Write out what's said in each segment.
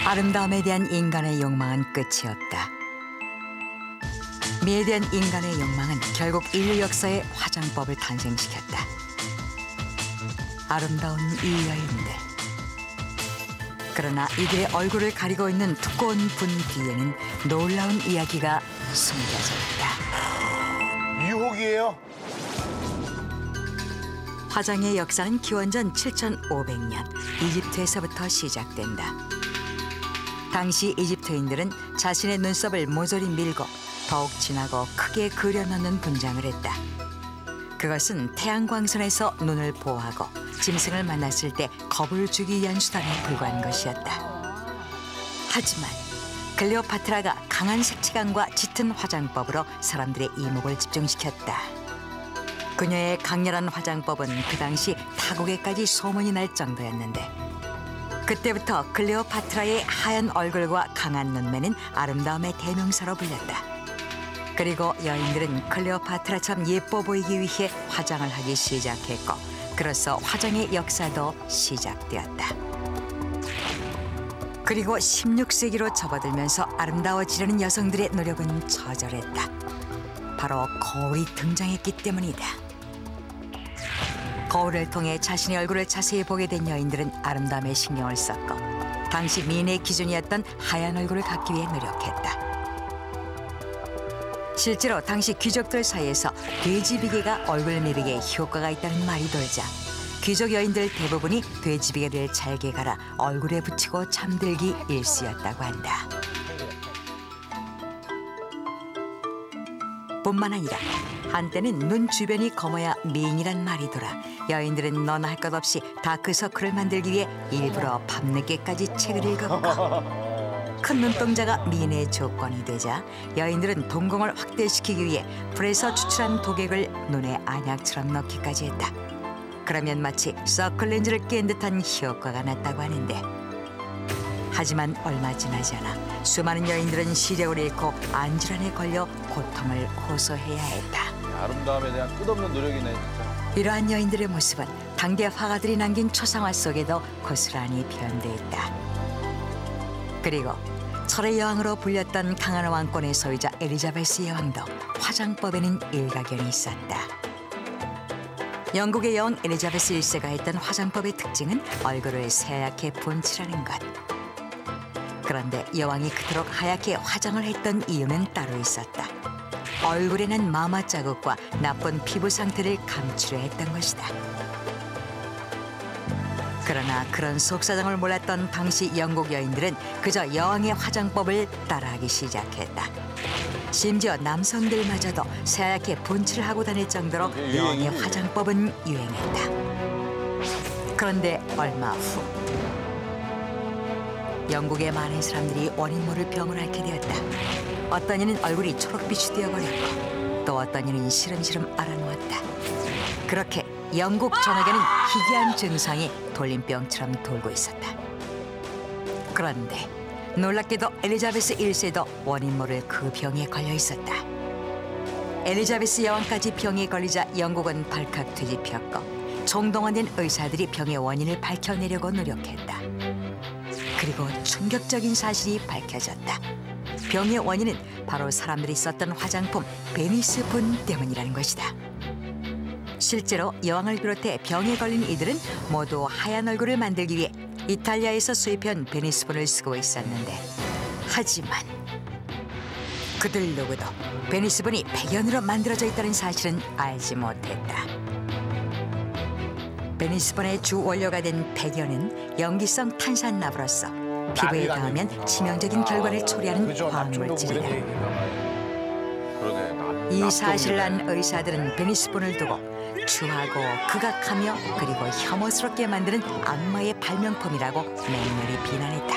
아름다움에 대한 인간의 욕망은 끝이 없다. 미에 대한 인간의 욕망은 결국 인류 역사의 화장법을 탄생시켰다. 아름다운 이 여인들. 그러나 이들의 얼굴을 가리고 있는 두꺼운 분 뒤에는 놀라운 이야기가 숨겨져 있다. 유혹이에요? 화장의 역사는 기원전 7,500년 이집트에서부터 시작된다. 당시 이집트인들은 자신의 눈썹을 모조리 밀고 더욱 진하고 크게 그려넣는 분장을 했다. 그것은 태양광선에서 눈을 보호하고 짐승을 만났을 때 겁을 주기 위한 수단에 불과한 것이었다. 하지만 클레오파트라가 강한 색치감과 짙은 화장법으로 사람들의 이목을 집중시켰다. 그녀의 강렬한 화장법은 그 당시 타국에까지 소문이 날 정도였는데 그때부터 클레오파트라의 하얀 얼굴과 강한 눈매는 아름다움의 대명사로 불렸다. 그리고 여인들은 클레오파트라처럼 예뻐 보이기 위해 화장을 하기 시작했고 그로써 화장의 역사도 시작되었다. 그리고 16세기로 접어들면서 아름다워지려는 여성들의 노력은 처절했다. 바로 거울이 등장했기 때문이다. 거울을 통해 자신의 얼굴을 자세히 보게 된 여인들은 아름다움에 신경을 썼고 당시 미인의 기준이었던 하얀 얼굴을 갖기 위해 노력했다. 실제로 당시 귀족들 사이에서 돼지비계가 얼굴 미르기에 효과가 있다는 말이 돌자 귀족 여인들 대부분이 돼지비계를 잘게 갈아 얼굴에 붙이고 잠들기 일쑤였다고 한다. 뿐만 아니라 한때는 눈 주변이 검어야 미인이란 말이 돌아 여인들은 너나 할 것 없이 다크서클을 만들기 위해 일부러 밤늦게까지 책을 읽었고 큰 눈동자가 미인의 조건이 되자 여인들은 동공을 확대시키기 위해 불에서 추출한 독액을 눈에 안약처럼 넣기까지 했다. 그러면 마치 서클 렌즈를 낀 듯한 효과가 났다고 하는데 하지만 얼마 지나지 않아 수많은 여인들은 시력을 잃고 안질환에 걸려 고통을 호소해야 했다. 아름다움에 대한 끝없는 노력이네 진짜. 이러한 여인들의 모습은 당대 화가들이 남긴 초상화 속에도 고스란히 표현돼 있다. 그리고 철의 여왕으로 불렸던 강한 왕권의 소유자 엘리자베스 여왕도 화장법에는 일가견이 있었다. 영국의 여왕 엘리자베스 1세가 했던 화장법의 특징은 얼굴을 새하얗게 분칠하는 것. 그런데 여왕이 그토록 하얗게 화장을 했던 이유는 따로 있었다. 얼굴에 난 마마 자국과 나쁜 피부 상태를 감추려 했던 것이다. 그러나 그런 속사정을 몰랐던 당시 영국 여인들은 그저 여왕의 화장법을 따라하기 시작했다. 심지어 남성들마저도 새하얗게 분칠을 하고 다닐 정도로 여왕의 화장법은 유행했다. 그런데 얼마 후 영국의 많은 사람들이 원인 모를 병을 앓게 되었다. 어떤 이는 얼굴이 초록빛이 되어버렸고 또 어떤 이는 시름시름 앓아누웠다. 그렇게 영국 전역에는 희귀한 증상이 돌림병처럼 돌고 있었다. 그런데 놀랍게도 엘리자베스 1세도 원인 모를 그 병에 걸려 있었다. 엘리자베스 여왕까지 병에 걸리자 영국은 발칵 뒤집혔고 총동원된 의사들이 병의 원인을 밝혀내려고 노력했다. 그리고 충격적인 사실이 밝혀졌다. 병의 원인은 바로 사람들이 썼던 화장품 베니스분 때문이라는 것이다. 실제로 여왕을 비롯해 병에 걸린 이들은 모두 하얀 얼굴을 만들기 위해 이탈리아에서 수입한 베니스분을 쓰고 있었는데 하지만 그들 누구도 베니스분이 백연으로 만들어져 있다는 사실은 알지 못했다. 베니스분의 주 원료가 된 백연은 염기성 탄산나브로서 피부에 닿으면 치명적인 결과를 초래하는 화학물질이다. 이 사실을 안 의사들은 베니스분을 두고 추하고 극악하며 그리고 혐오스럽게 만드는 악마의 발명품이라고 맹렬히 비난했다.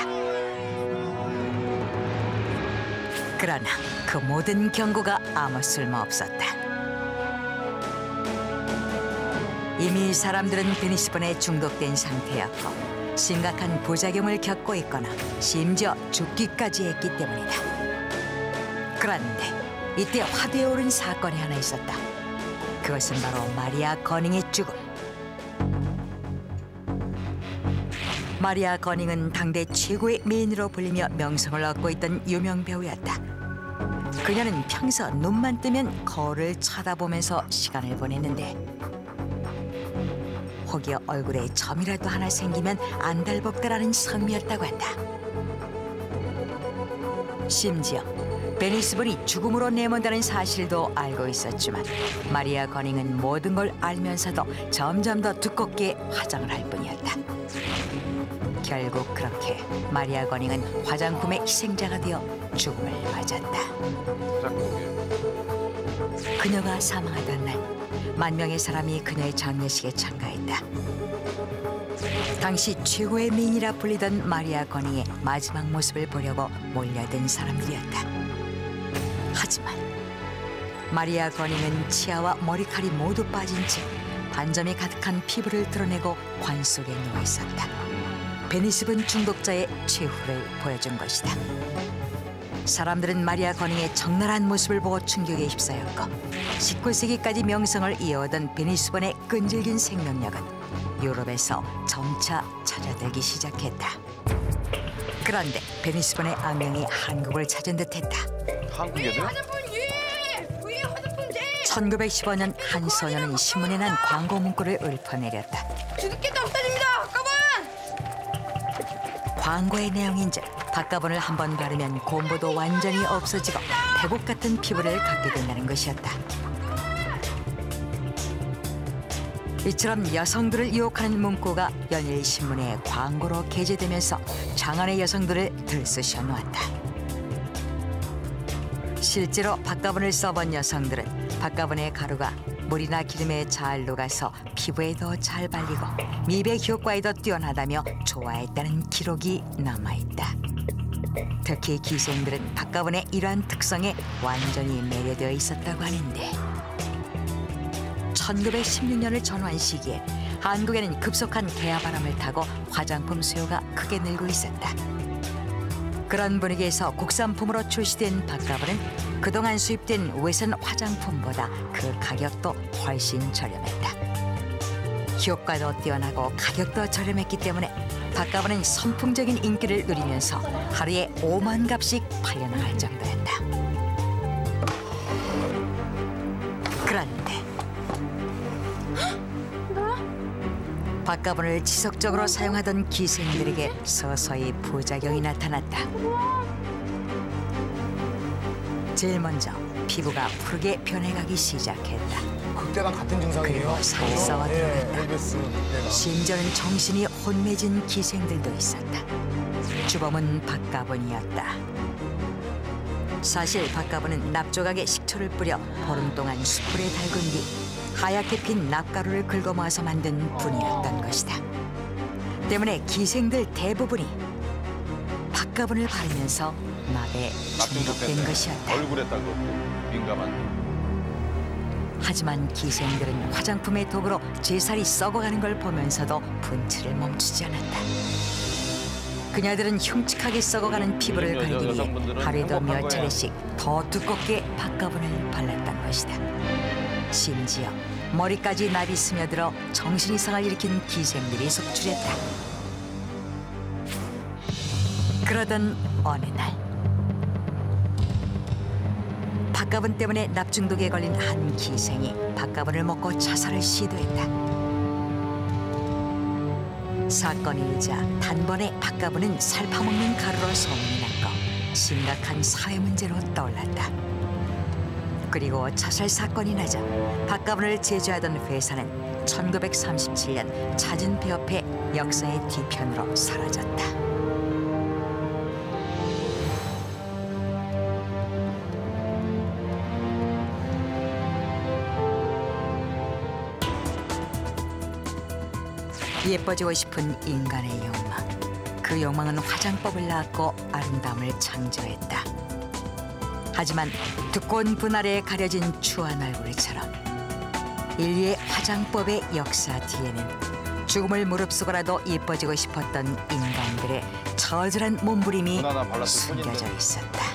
그러나 그 모든 경고가 아무 쓸모없었다. 이미 사람들은 베니스분에 중독된 상태였고 심각한 부작용을 겪고 있거나 심지어 죽기까지 했기 때문이다. 그런데 이때 화두에 오른 사건이 하나 있었다. 그것은 바로 마리아 거닝의 죽음. 마리아 거닝은 당대 최고의 메인으로 불리며 명성을 얻고 있던 유명 배우였다. 그녀는 평소 눈만 뜨면 거울을 쳐다보면서 시간을 보냈는데 혹여 얼굴에 점이라도 하나 생기면 안달복달하는 성미였다고 한다. 심지어 베니스분이 죽음으로 내몬다는 사실도 알고 있었지만 마리아 거닝은 모든 걸 알면서도 점점 더 두껍게 화장을 할 뿐이었다. 결국 그렇게 마리아 거닝은 화장품의 희생자가 되어 죽음을 맞았다. 그녀가 사망하던 날 만 명의 사람이 그녀의 장례식에 참가했다. 당시 최고의 미인이라 불리던 마리아 거닝의 마지막 모습을 보려고 몰려든 사람들이었다. 하지만 마리아 거닝은 치아와 머리칼이 모두 빠진 채 반점이 가득한 피부를 드러내고 관 속에 누워 있었다. 베니스분 중독자의 최후를 보여준 것이다. 사람들은 마리아 거닝의 적나라한 모습을 보고 충격에 휩싸였고 19세기까지 명성을 이어오던 베니스분의 끈질긴 생명력은 유럽에서 점차 찾아들기 시작했다. 그런데 베니스분의 악명이 한국을 찾은 듯했다. 한국에도? 1915년 한 소녀는 신문에 난 광고 문구를 읊어내렸다. 주디께도 없어집니다. 가만! 광고의 내용인즉 박가분을 한번 바르면 곰보도 완전히 없어지고 백옥 같은 피부를 갖게 된다는 것이었다. 이처럼 여성들을 유혹하는 문구가 연일 신문에 광고로 게재되면서 장안의 여성들을 들쑤셔 놓았다. 실제로 박가분을 써본 여성들은 박가분의 가루가 물이나 기름에 잘 녹아서 피부에 더 잘 발리고 미백 효과에도 뛰어나다며 좋아했다는 기록이 남아있다. 특히 기생들은 박가분의 이러한 특성에 완전히 매료되어 있었다고 하는데 1916년을 전후한 시기에 한국에는 급속한 개화바람을 타고 화장품 수요가 크게 늘고 있었다. 그런 분위기에서 국산품으로 출시된 박가분은 그동안 수입된 외선 화장품보다 그 가격도 훨씬 저렴했다. 효과도 뛰어나고 가격도 저렴했기 때문에 박가분은 선풍적인 인기를 누리면서 하루에 5만 값씩 팔려나갈 정도였다. 그런데 박가분을 지속적으로 사용하던 기생들에게 서서히 부작용이 나타났다. 제일 먼저 피부가 푸르게 변해가기 시작했다. 그때랑 같은 증상이에요. 그리고 살이 썩어 들어갔다. 헬베스 그때가. 심지어는 정신이 혼미해진 기생들도 있었다. 주범은 박가분이었다. 사실 박가분은 납조각에 식초를 뿌려 보름 동안 숯불에 달군 뒤 하얗게 핀 납가루를 긁어 모아서 만든 분이었던 것이다. 때문에 기생들 대부분이 박가분을 바르면서 납에 중독된 것이었다. 얼굴에 딱 그렇고 민감한. 하지만 기생들은 화장품의 독으로 제 살이 썩어가는 걸 보면서도 분칠을 멈추지 않았다. 그녀들은 흉측하게 썩어가는 피부를 가리기 위해 하루에도 몇 차례씩 더 두껍게 박가분을 발랐던 것이다. 심지어 머리까지 납이 스며들어 정신이상을 일으킨 기생들이 속출했다. 그러던 어느 날 박가분 때문에 납중독에 걸린 한 기생이 박가분을 먹고 자살을 시도했다. 사건이 일자 단번에 박가분은 살 파먹는 가루로 소문이 났고 심각한 사회 문제로 떠올랐다. 그리고 자살 사건이 나자 박가분을 제조하던 회사는 1937년 잦은 폐업해 역사의 뒤편으로 사라졌다. 예뻐지고 싶은 인간의 욕망. 그 욕망은 화장법을 낳았고 아름다움을 창조했다. 하지만 두꺼운 분할에 가려진 추한 얼굴처럼 인류의 화장법의 역사 뒤에는 죽음을 무릅쓰고라도 예뻐지고 싶었던 인간들의 처절한 몸부림이 하나 발랐을 숨겨져 뿐인데. 있었다.